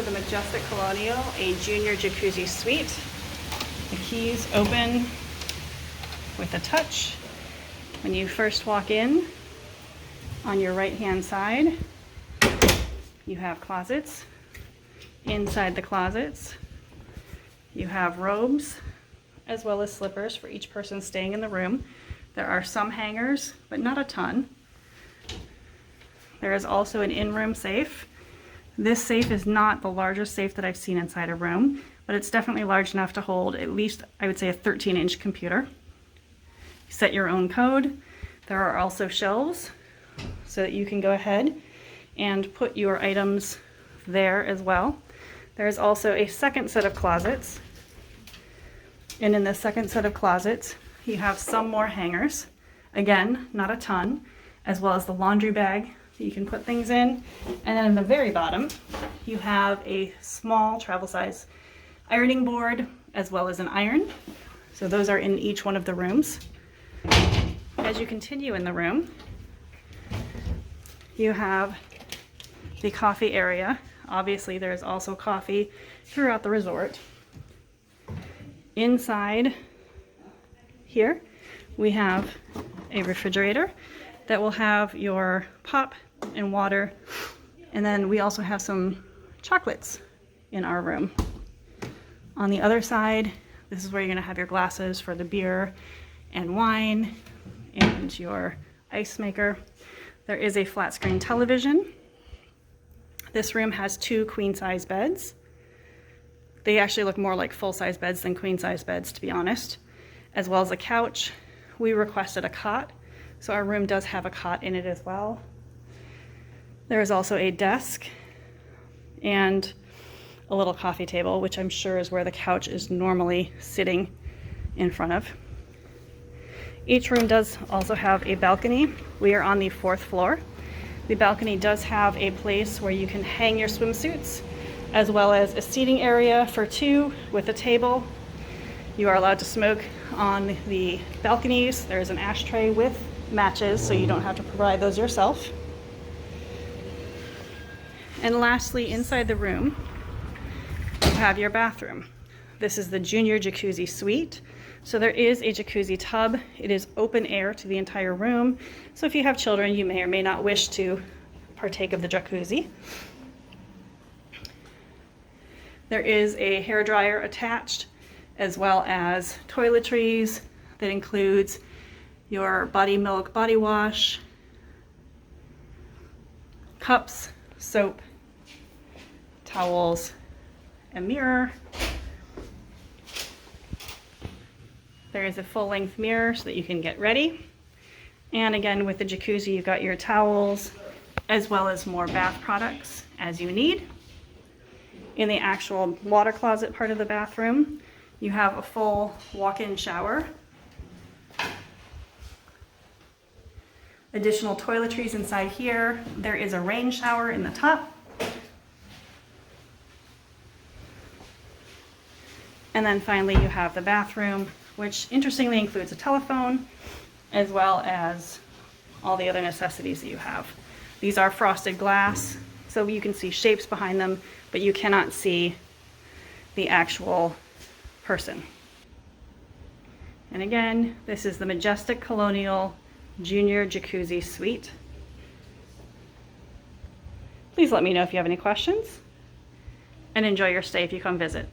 for the Majestic Colonial, a junior jacuzzi suite. The keys open with a touch. When you first walk in, on your right-hand side, you have closets. Inside the closets, you have robes as well as slippers for each person staying in the room. There are some hangers, but not a ton. There is also an in-room safe. This safe is not the largest safe that I've seen inside a room, but it's definitely large enough to hold at least, I would say, a 13-inch computer. You set your own code. There are also shelves so that you can go ahead and put your items there as well. There is also a second set of closets, and in the second set of closets you have some more hangers. Again, not a ton, as well as the laundry bag that you can put things in. And then in the very bottom, you have a small travel size ironing board as well as an iron. So those are in each one of the rooms. As you continue in the room, you have the coffee area. Obviously, there's also coffee throughout the resort. Inside here, we have a refrigerator that will have your pop and water, and then we also have some chocolates in our room. On the other side, this is where you're going to have your glasses for the beer and wine and your ice maker. There is a flat screen television. This room has 2 queen-size beds. They actually look more like full-size beds than queen-size beds, to be honest, as well as a couch. We requested a cot, so our room does have a cot in it as well. There is also a desk and a little coffee table, which I'm sure is where the couch is normally sitting in front of. Each room does also have a balcony. We are on the 4th floor. The balcony does have a place where you can hang your swimsuits, as well as a seating area for 2 with a table. You are allowed to smoke on the balconies. There's an ashtray with matches, so you don't have to provide those yourself. And lastly, inside the room, you have your bathroom. This is the junior jacuzzi suite. So there is a jacuzzi tub. It is open air to the entire room. So if you have children, you may or may not wish to partake of the jacuzzi. There is a hairdryer attached, as well as toiletries that includes your body milk body wash, cups, soap, towels, a mirror. There is a full-length mirror so that you can get ready. And again, with the jacuzzi, you've got your towels as well as more bath products as you need. In the actual water closet part of the bathroom, you have a full walk-in shower. Additional toiletries inside here. There is a rain shower in the top. And then finally you have the bathroom, which interestingly includes a telephone, as well as all the other necessities that you have. These are frosted glass, so you can see shapes behind them, but you cannot see the actual person. And again, this is the Majestic Colonial Junior Jacuzzi Suite. Please let me know if you have any questions, and enjoy your stay if you come visit.